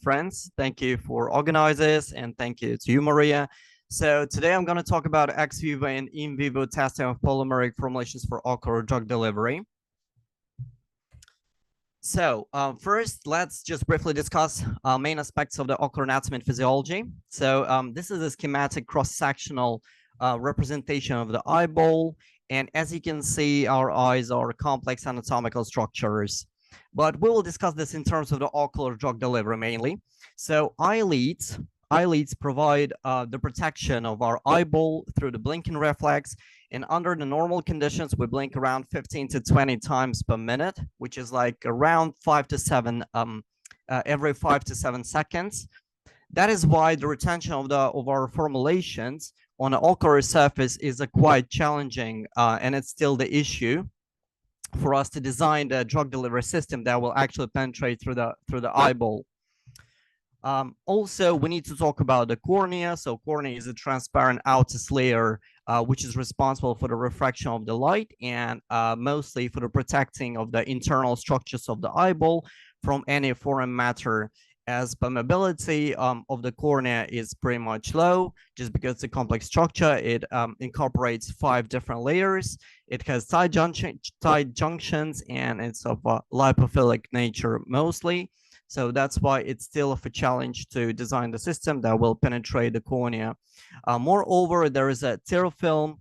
friends. Thank you for organizing this, and thank you to you, Maria. So today I'm going to talk about ex vivo and in vivo testing of polymeric formulations for ocular drug delivery. So first, let's just briefly discuss main aspects of the ocular anatomy and physiology. So this is a schematic cross-sectional representation of the eyeball. And as you can see, our eyes are complex anatomical structures. But we will discuss this in terms of the ocular drug delivery mainly. So eyelids provide the protection of our eyeball through the blinking reflex. And under the normal conditions, we blink around 15 to 20 times per minute, which is like around 5 to 7 every 5 to 7 seconds. That is why the retention of our formulations on the ocular surface is quite challenging, and it's still the issue for us to design the drug delivery system that will actually penetrate through the eyeball. Also, we need to talk about the cornea. So cornea is a transparent outer layer which is responsible for the refraction of the light and mostly for the protecting of the internal structures of the eyeball from any foreign matter, as permeability of the cornea is pretty much low just because it's a complex structure. It incorporates 5 different layers. It has tight junctions, and it's of a lipophilic nature mostly. So that's why it's still of a challenge to design the system that will penetrate the cornea. Moreover, there is a tear film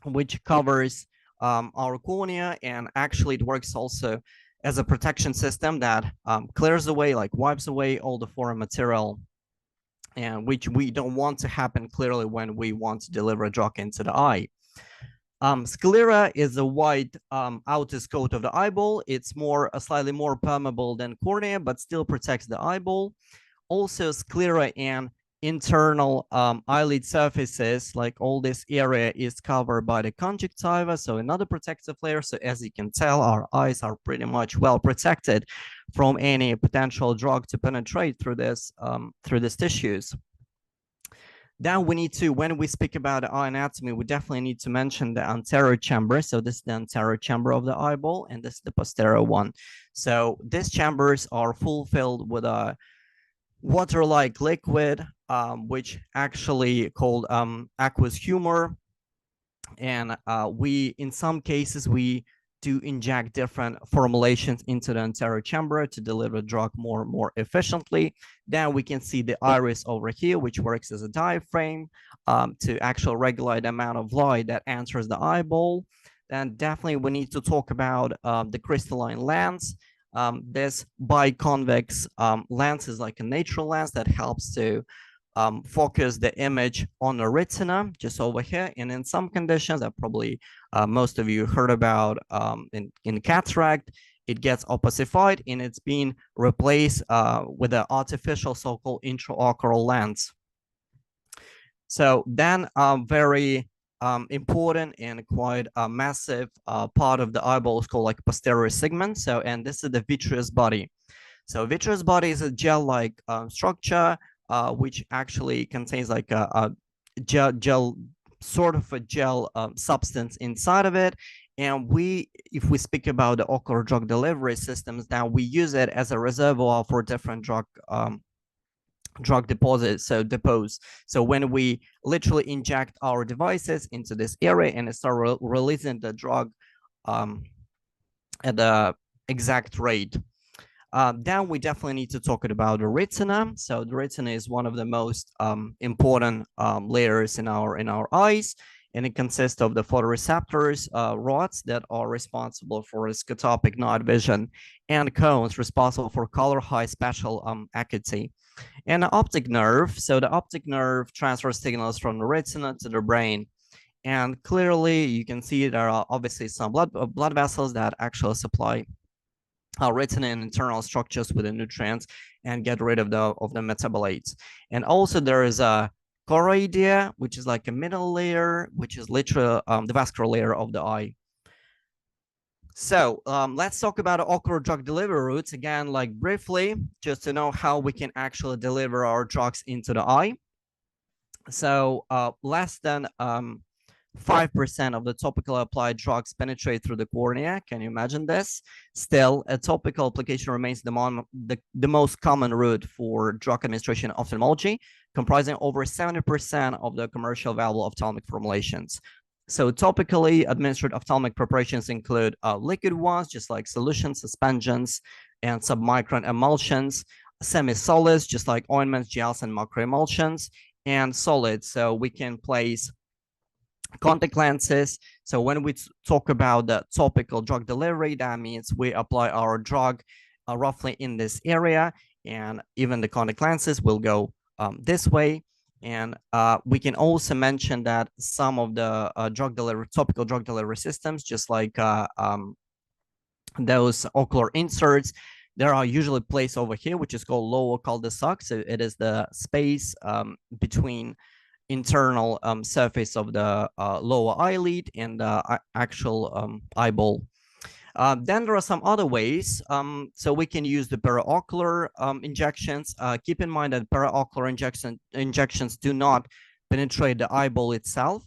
which covers our cornea, and actually it works also as a protection system that clears away, like wipes away all the foreign material, and which we don't want to happen clearly when we want to deliver a drug into the eye. Sclera is a white outer coat of the eyeball. It's slightly more permeable than cornea, but still protects the eyeball. Also, sclera and internal eyelid surfaces, like all this area, is covered by the conjunctiva, so another protective layer. So as you can tell, our eyes are pretty much well protected from any potential drug to penetrate through these tissues. Then we need to, when we speak about eye anatomy, we definitely need to mention the anterior chamber. So this is the anterior chamber of the eyeball, and this is the posterior one. So these chambers are filled with a water-like liquid, which actually called aqueous humor. And in some cases, we do inject different formulations into the anterior chamber to deliver drug more efficiently. Then we can see the iris over here, which works as a diaphragm to actually regulate the amount of light that enters the eyeball. Then definitely we need to talk about the crystalline lens. This biconvex lens is like a natural lens that helps to focus the image on the retina just over here. And in some conditions that probably most of you heard about in cataract, it gets opacified and it's being replaced with an artificial so-called intraocular lens. So then very important and quite a massive part of the eyeball is called like posterior segment. So, and this is the vitreous body. So vitreous body is a gel-like structure which actually contains like a gel sort of a gel substance inside of it. And if we speak about the ocular drug delivery systems, now we use it as a reservoir for different drug deposits, so depots. So when we literally inject our devices into this area and start releasing the drug at the exact rate. Then we definitely need to talk about the retina. So the retina is one of the most important layers in our eyes, and it consists of the photoreceptors rods that are responsible for scotopic night vision, and cones responsible for color high spatial acuity, and the optic nerve. So the optic nerve transfers signals from the retina to the brain. And clearly you can see there are obviously some blood vessels that actually supply retina and internal structures with the nutrients and get rid of the metabolites. And also there is a choroidea, which is like a middle layer, which is literally the vascular layer of the eye. So let's talk about ocular drug delivery routes again, like briefly, just to know how we can actually deliver our drugs into the eye. So less than 5% of the topical applied drugs penetrate through the cornea. Can you imagine this? Still, a topical application remains the most common route for drug administration in ophthalmology, comprising over 70% of the commercial available ophthalmic formulations. So topically administered ophthalmic preparations include liquid ones, just like solutions, suspensions, and submicron emulsions, semi-solids, just like ointments, gels, and macroemulsions, and solids. So we can place contact lenses. So when we talk about the topical drug delivery, that means we apply our drug roughly in this area, and even the contact lenses will go this way. And we can also mention that some of the topical drug delivery systems, just like those ocular inserts, they are usually placed over here, which is called lower cul-de-sac. So it is the space between internal surface of the lower eyelid and the actual eyeball. Then there are some other ways. So we can use the periocular injections. Keep in mind that periocular injections do not penetrate the eyeball itself,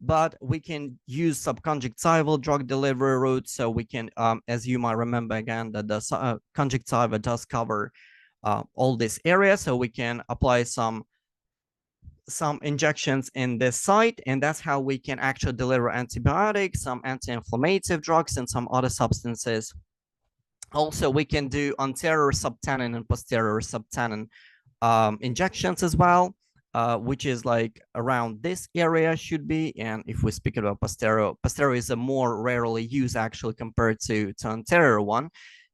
but we can use subconjunctival drug delivery route. So we can, as you might remember again, that the conjunctiva does cover all this area. So we can apply some injections in this site, and that's how we can actually deliver antibiotics, some anti-inflammative drugs, and some other substances. Also, we can do anterior subtenon and posterior subtenon injections as well, which is like around this area should be. And if we speak about posterior is a more rarely used actually compared to anterior one.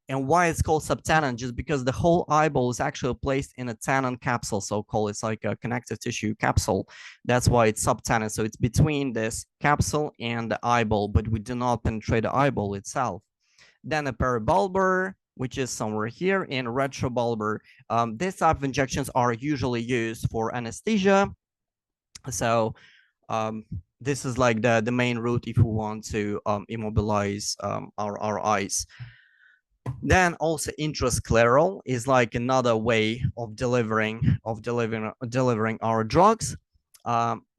And why it's called subtenon? Just because the whole eyeball is actually placed in a tenon capsule, so-called. It's like a connective tissue capsule. That's why it's subtenon. So it's between this capsule and the eyeball, but we do not penetrate the eyeball itself. Then a peribulbar, which is somewhere here, in retrobulbar. This type of injections are usually used for anesthesia. So this is like the main route if we want to immobilize our eyes. Then also intrascleral is like another way of delivering our drugs.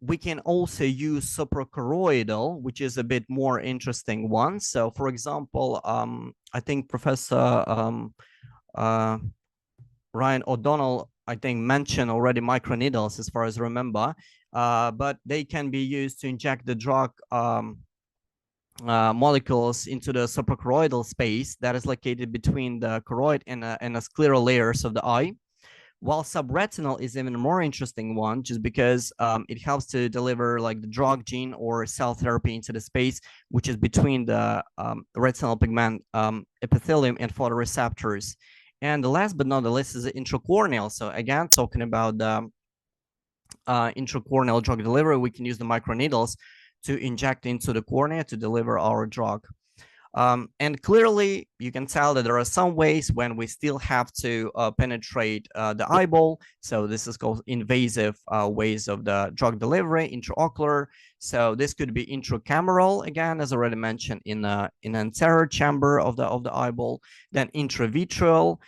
We can also use suprachoroidal, which is a bit more interesting one. So for example, I think Professor Ryan O'Donnell, I think, mentioned already microneedles as far as I remember, but they can be used to inject the drug molecules into the suprachoroidal space that is located between the choroid and the scleral layers of the eye. While subretinal is even a more interesting one, just because it helps to deliver like the drug, gene, or cell therapy into the space which is between the retinal pigment epithelium and photoreceptors. And the last but not the least is the intracorneal. So again, talking about the intracorneal drug delivery, we can use the microneedles to inject into the cornea to deliver our drug. And clearly, you can tell that there are some ways when we still have to penetrate the eyeball. So this is called invasive ways of the drug delivery, intraocular. So this could be intracameral, again, as already mentioned, in an anterior chamber of the eyeball. Then intravitreal,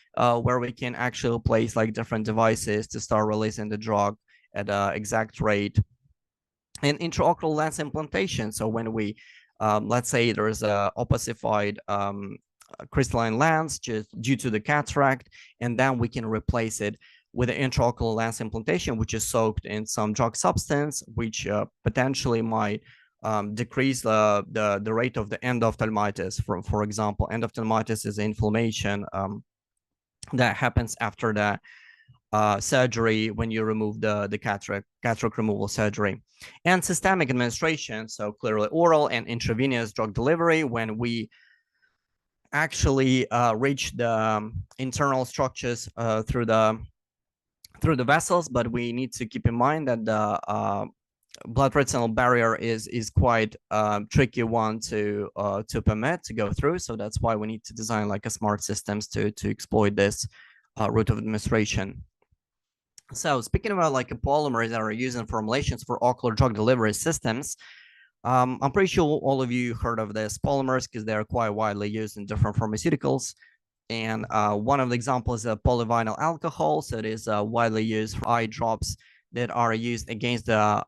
where we can actually place like different devices to start releasing the drug at an exact rate. And intraocular lens implantation. So when we, let's say there's a opacified crystalline lens just due to the cataract, and then we can replace it with an intraocular lens implantation, which is soaked in some drug substance, which potentially might decrease the rate of the endophthalmitis. For example, endophthalmitis is inflammation that happens after the surgery when you remove the cataract removal surgery. And systemic administration, so clearly oral and intravenous drug delivery when we actually reach the internal structures through the vessels, but we need to keep in mind that the blood-retinal barrier is quite tricky one to permit to go through. So that's why we need to design like a smart systems to exploit this route of administration. So speaking about like polymers that are used in formulations for ocular drug delivery systems, I'm pretty sure all of you heard of this polymers because they're quite widely used in different pharmaceuticals. And one of the examples is polyvinyl alcohol. So it is widely used for eye drops that are used against the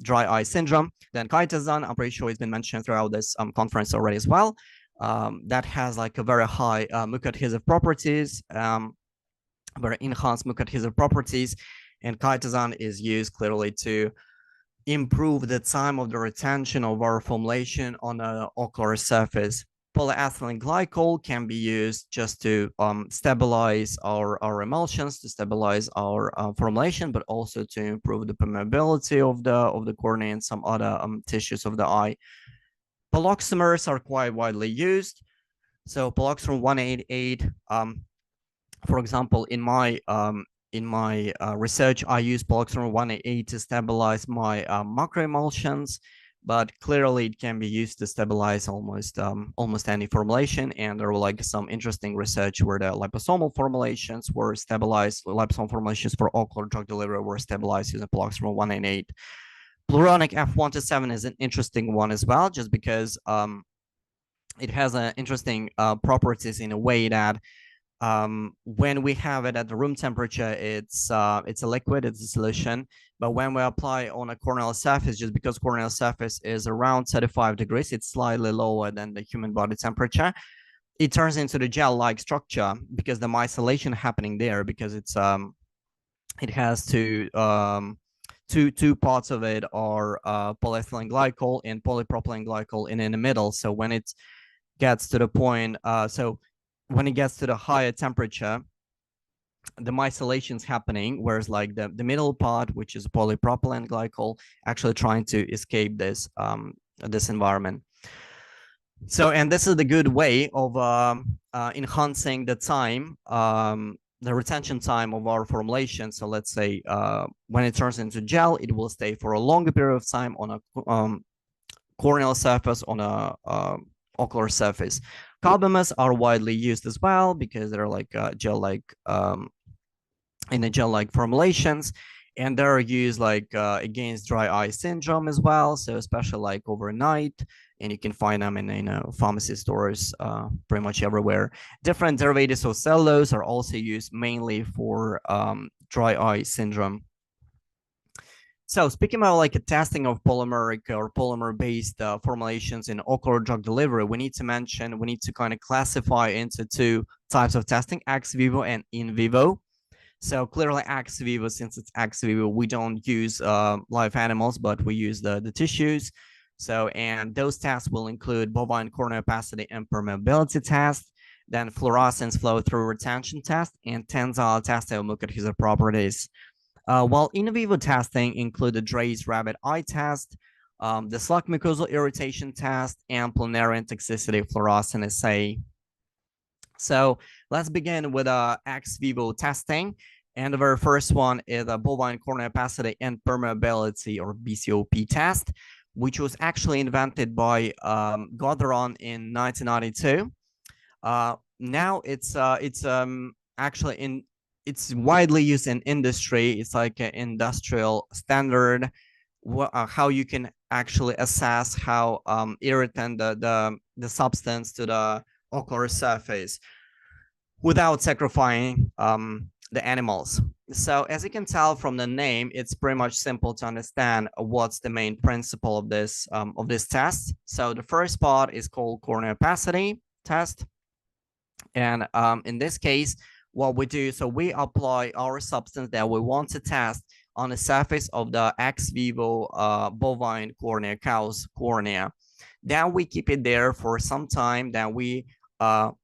dry eye syndrome. Then chitosan, I'm pretty sure it's been mentioned throughout this conference already as well. That has like a very high mucoadhesive properties, very enhanced mucoadhesive properties, and chitosan is used clearly to improve the time of the retention of our formulation on an ocular surface. Polyethylene glycol can be used just to stabilize our emulsions, to stabilize our formulation, but also to improve the permeability of the cornea and some other tissues of the eye. Poloxamers are quite widely used. So poloxamer 188, for example, in my research, I use poloxamer 188 to stabilize my macroemulsions, but clearly it can be used to stabilize almost any formulation. And there were like some interesting research where the liposomal formulations were stabilized, liposomal formulations for ocular drug delivery were stabilized using poloxamer 188. Pluronic F127 is an interesting one as well, just because it has an interesting properties in a way that when we have it at the room temperature, it's a liquid, it's a solution. But when we apply on a corneal surface, just because corneal surface is around 35 degrees, it's slightly lower than the human body temperature, it turns into the gel-like structure because the myceliation happening there, because it's it has two parts of it are polyethylene glycol and polypropylene glycol in the middle. So when it gets to the point, when it gets to the higher temperature, the myceliation is happening, whereas like the middle part, which is polypropylene glycol, actually trying to escape this this environment. So, and this is the good way of enhancing the time, the retention time of our formulation. So let's say when it turns into gel, it will stay for a longer period of time on a corneal surface, on a ocular surface. Carbamers are widely used as well because they're like gel-like in a gel-like formulations, and they're used like against dry eye syndrome as well. So especially like overnight, and you can find them in pharmacy stores pretty much everywhere. Different derivatives of cellulose are also used mainly for dry eye syndrome. So speaking about like a testing of polymeric or polymer-based formulations in ocular drug delivery, we need to kind of classify into two types of testing: ex vivo and in vivo. So clearly ex vivo, since it's ex vivo, we don't use live animals, but we use the tissues. So, and those tests will include bovine corneal opacity and permeability test, then fluorescence flow through retention test, and tensile test of mucoadhesive properties. While in vivo testing include the Drey's rabbit eye test, the slug mucosal irritation test, and planarian toxicity fluorescence assay. So let's begin with ex vivo testing. And the very first one is a bovine corneal opacity and permeability, or BCOP test, which was actually invented by Goderon in 1992. Now it's actually it's widely used in industry. It's like an industrial standard, how you can actually assess how irritant the substance to the ocular surface without sacrificing the animals. So as you can tell from the name, it's pretty much simple to understand what's the main principle of this test. So the first part is called corneal opacity test. And in this case, what we do, so we apply our substance that we want to test on the surface of the ex vivo bovine cornea, cow's cornea. Then we keep it there for some time, then we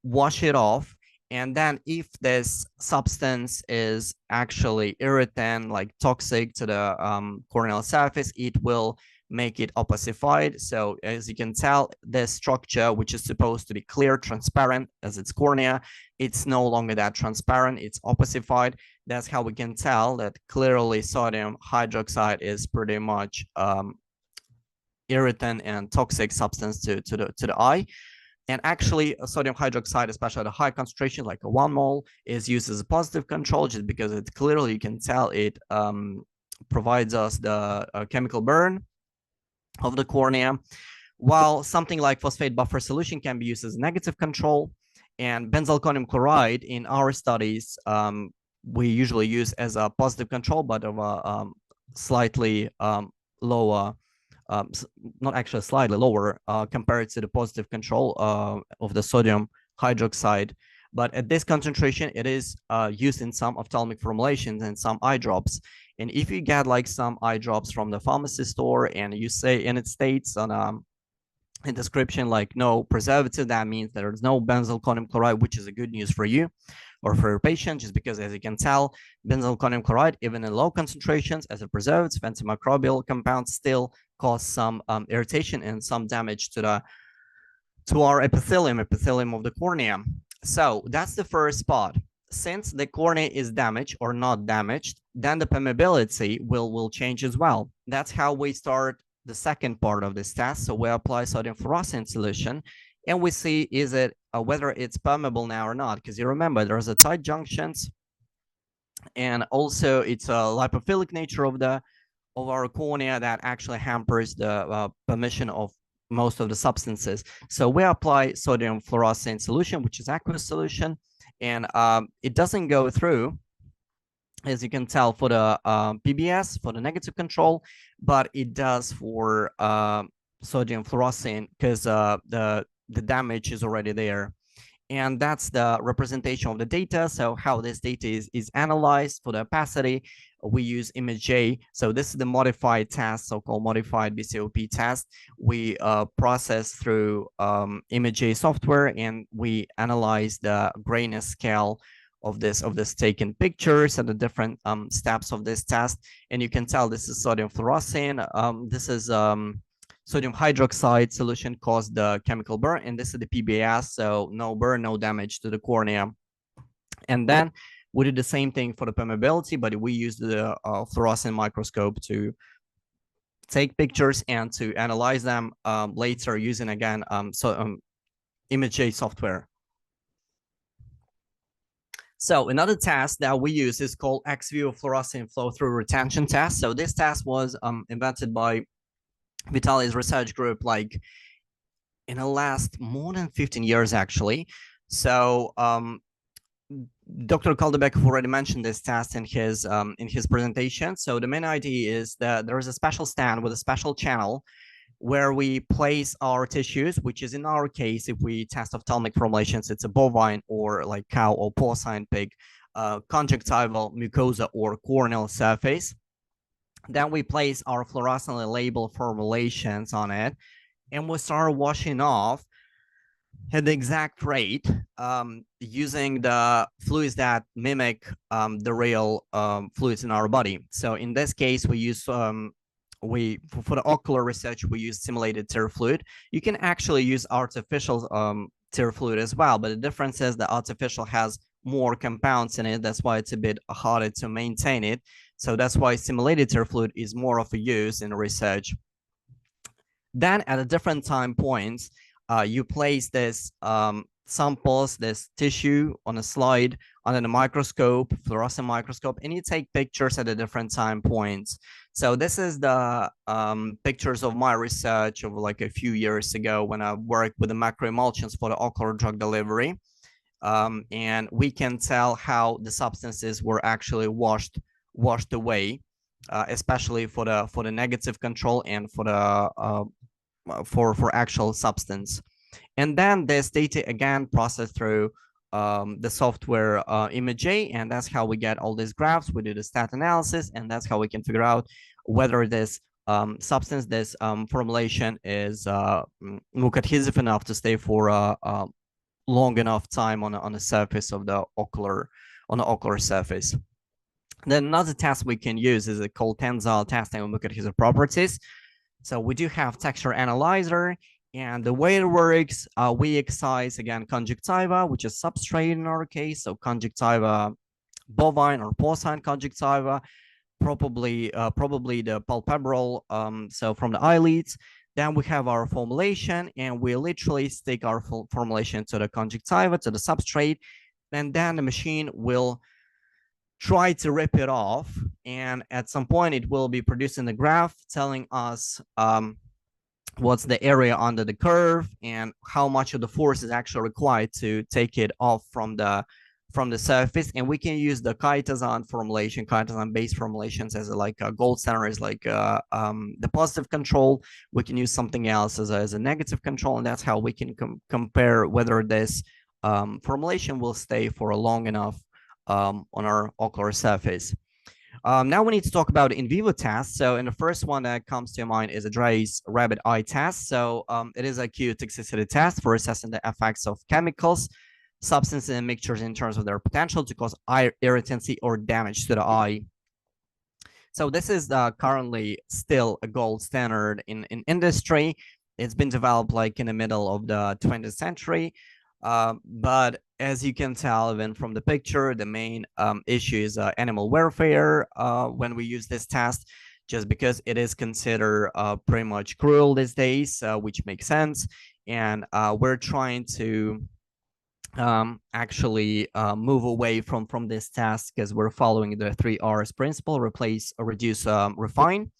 wash it off. And then if this substance is actually irritant, like toxic to the corneal surface, it will make it opacified. So as you can tell, this structure, which is supposed to be clear, transparent as its cornea, it's no longer that transparent, it's opacified. That's how we can tell that clearly sodium hydroxide is pretty much irritant and toxic substance to the eye. And actually, sodium hydroxide, especially at a high concentration, like a 1 mole, is used as a positive control, just because it clearly, you can tell it provides us the chemical burn of the cornea, while something like phosphate buffer solution can be used as negative control. And benzalkonium chloride in our studies, we usually use as a positive control, but of a slightly lower, not actually slightly lower compared to the positive control of the sodium hydroxide. But at this concentration, it is used in some ophthalmic formulations and some eye drops. And if you get like some eye drops from the pharmacy store and you say, and it states on a description like no preservative, that means there's no benzalkonium chloride, which is a good news for you or for your patient, just because, as you can tell, benzalkonium chloride, even in low concentrations as a preservative, antimicrobial compound, still cause some irritation and some damage to our epithelium of the cornea. So that's the first spot. Since the cornea is damaged or not damaged, then the permeability will change as well. That's how we start the second part of this test. So we apply sodium fluorescein solution and we see is it whether it's permeable now or not, because you remember there's a tight junctions, and also it's a lipophilic nature of our cornea that actually hampers the permission of most of the substances. So we apply sodium fluorescein solution, which is aqueous solution, and it doesn't go through, as you can tell, for the PBS, for the negative control, but it does for sodium fluorescein, because the damage is already there. And that's the representation of the data. So how this data is analyzed for the opacity, we use ImageJ. So this is the modified test, so-called modified BCOP test. We process through ImageJ software, and we analyze the grayness scale of this taken pictures and the different steps of this test. And you can tell this is sodium fluorescein. This is sodium hydroxide solution caused the chemical burn, and this is the PBS, so no burn, no damage to the cornea. And then we did the same thing for the permeability, but we used the fluorescent microscope to take pictures and to analyze them later using, again, ImageJ software. So another test that we use is called ex vivo fluorescein flow-through retention test. So this test was invented by Vitaly's research group, like in the last more than 15 years, actually. So Dr. Calderbeck already mentioned this test in his presentation. So the main idea is that there is a special stand with a special channel where we place our tissues, which is in our case, if we test ophthalmic formulations, it's a bovine or like cow or porcine pig, conjunctival mucosa or corneal surface. Then we place our fluorescently labeled formulations on it, and we start washing off at the exact rate using the fluids that mimic the real fluids in our body. So in this case, we use for the ocular research, we use simulated tear fluid. You can actually use artificial tear fluid as well, but the difference is the artificial has more compounds in it. That's why it's a bit harder to maintain it. So that's why simulated tear fluid is more of a use in research. Then at a different time points, you place this samples, this tissue on a slide under the microscope, fluorescent microscope, and you take pictures at a different time points. So this is the pictures of my research of like a few years ago when I worked with the macroemulsions for the ocular drug delivery. And we can tell how the substances were actually washed away, especially for the negative control and for the for actual substance. And then this data again processed through the software ImageJ, and that's how we get all these graphs. We do the stat analysis, and that's how we can figure out whether this substance, this formulation is muc adhesive enough to stay for long enough time on the surface of the ocular surface. Then another test we can use is called tensile testing of muc adhesive properties. So we do have texture analyzer, and the way it works, we excise again conjunctiva, which is substrate in our case. So conjunctiva, bovine or porcine conjunctiva, probably the palpebral, so from the eyelids. Then we have our formulation, and we literally stick our formulation to the conjunctiva, to the substrate, and then the machine will try to rip it off, and at some point it will be producing the graph telling us what's the area under the curve and how much of the force is actually required to take it off from the from the surface, and we can use the chitosan formulation, chitosan based formulations as a gold standard, is the positive control. We can use something else as a negative control, and that's how we can compare whether this formulation will stay for a long enough on our ocular surface. Now we need to talk about in vivo tests. So in the first one that comes to mind is a Dre's rabbit eye test. So it is a acute toxicity test for assessing the effects of chemicals, substances, and mixtures in terms of their potential to cause eye irritancy or damage to the eye. So this is currently still a gold standard in industry. It's been developed like in the middle of the 20th century. But as you can tell, even from the picture, the main issue is animal welfare when we use this test, just because it is considered pretty much cruel these days, which makes sense. And we're trying to actually move away from this test, because we're following the 3Rs principle: replace, reduce, refine.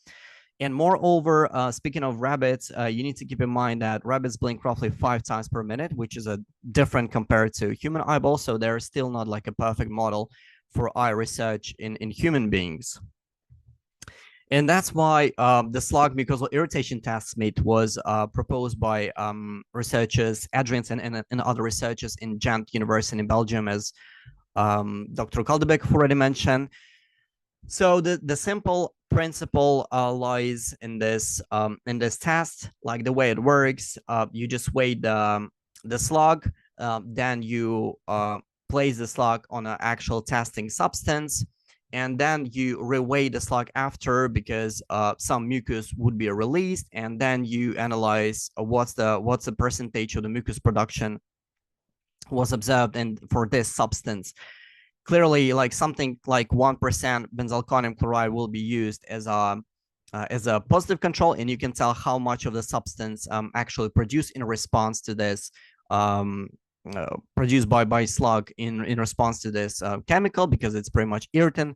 And moreover, speaking of rabbits, you need to keep in mind that rabbits blink roughly 5 times per minute, which is a different compared to human eyeballs. So they're still not like a perfect model for eye research in human beings. And that's why the slug mucosal irritation test mate was proposed by researchers, Adrians and other researchers in Ghent University in Belgium, as Dr. Kaldebek already mentioned. So the simple principle lies in this test. Like the way it works, you just weigh the slug, then you place the slug on an actual testing substance, and then you reweigh the slug after, because some mucus would be released, and then you analyze what's the percentage of the mucus production was observed and for this substance. Clearly, like something like 1% benzalkonium chloride will be used as a positive control, and you can tell how much of the substance actually produced in response to this, produced by slug in response to this chemical, because it's pretty much irritant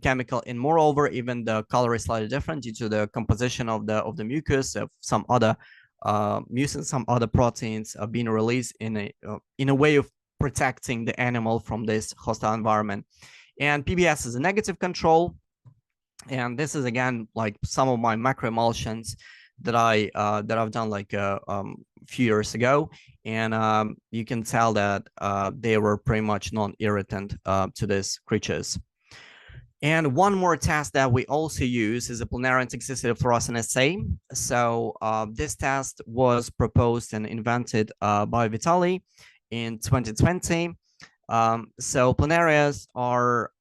chemical. And moreover, even the color is slightly different due to the composition of the mucus, of some other mucin, some other proteins being released in a way of protecting the animal from this hostile environment. And PBS is a negative control. And this is again like some of my macroemulsions that I've done like a few years ago, and you can tell that they were pretty much non-irritant to these creatures. And one more test that we also use is a pulmonary toxicity fluorescence assay. So this test was proposed and invented by Vitali in 2020. So planarias are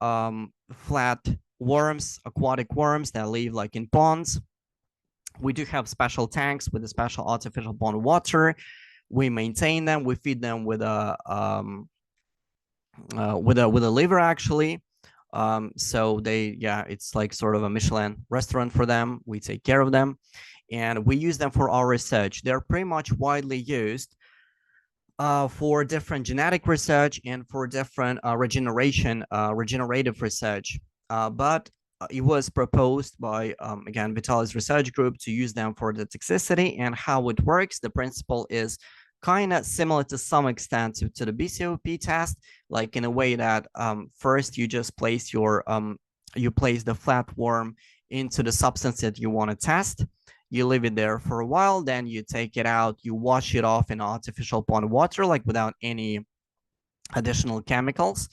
flat worms, aquatic worms that live like in ponds. We do have special tanks with a special artificial pond water. We maintain them. We feed them with a liver actually. So it's like sort of a Michelin restaurant for them. We take care of them, and we use them for our research. They're pretty much widely used for different genetic research and for different regenerative research. But it was proposed by, again, Vitali's research group to use them for the toxicity. And how it works, the principle is kind of similar to some extent to the BCOP test, like in a way that first you just place you place the flatworm into the substance that you want to test. You leave it there for a while, then you take it out, you wash it off in artificial pond water, like without any additional chemicals.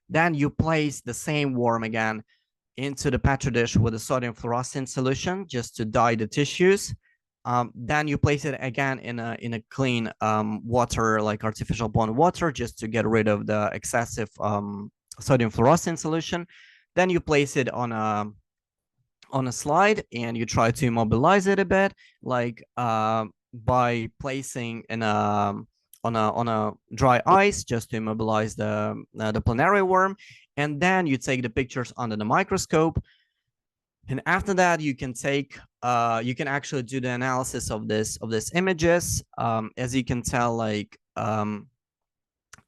Then you place the same worm again into the petri dish with a sodium fluorescent solution just to dye the tissues. Then you place it again in a clean water, like artificial pond water, just to get rid of the excessive sodium fluorescent solution. Then you place it on a slide and you try to immobilize it a bit, like by placing in on a dry ice, just to immobilize the planaria worm. And then you take the pictures under the microscope. And after that, you can take you can actually do the analysis of this images. As you can tell, like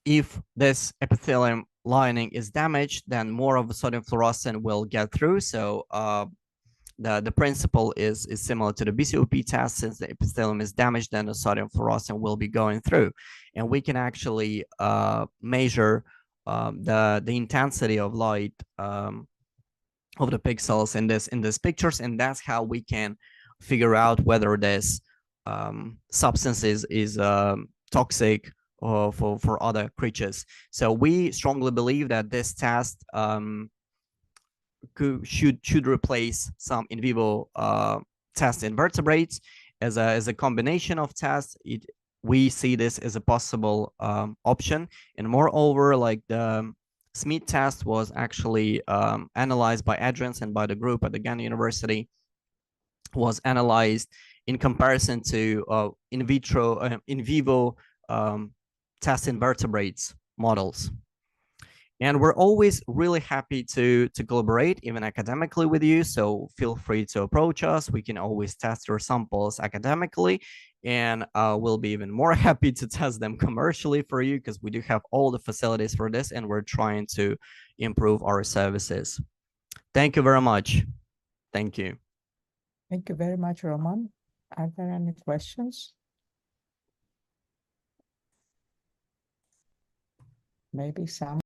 if this epithelium lining is damaged, then more of the sodium fluorescent will get through. So the principle is similar to the BCOP test. Since the epithelium is damaged, then the sodium fluorescent will be going through, and we can actually measure the intensity of light of the pixels in this pictures, and that's how we can figure out whether this substance is toxic for other creatures. So we strongly believe that this test should replace some in vivo tests in vertebrates as a combination of tests. We see this as a possible option, and moreover, like the SMED test was actually analyzed by Adrians and by the group at the Ghana University, was analyzed in comparison to in vivo test in vertebrates models. And we're always really happy to collaborate, even academically, with you. So feel free to approach us. We can always test your samples academically, and we'll be even more happy to test them commercially for you, because we do have all the facilities for this, and we're trying to improve our services. Thank you very much. Thank you. Thank you very much, Roman. Are there any questions? Maybe some.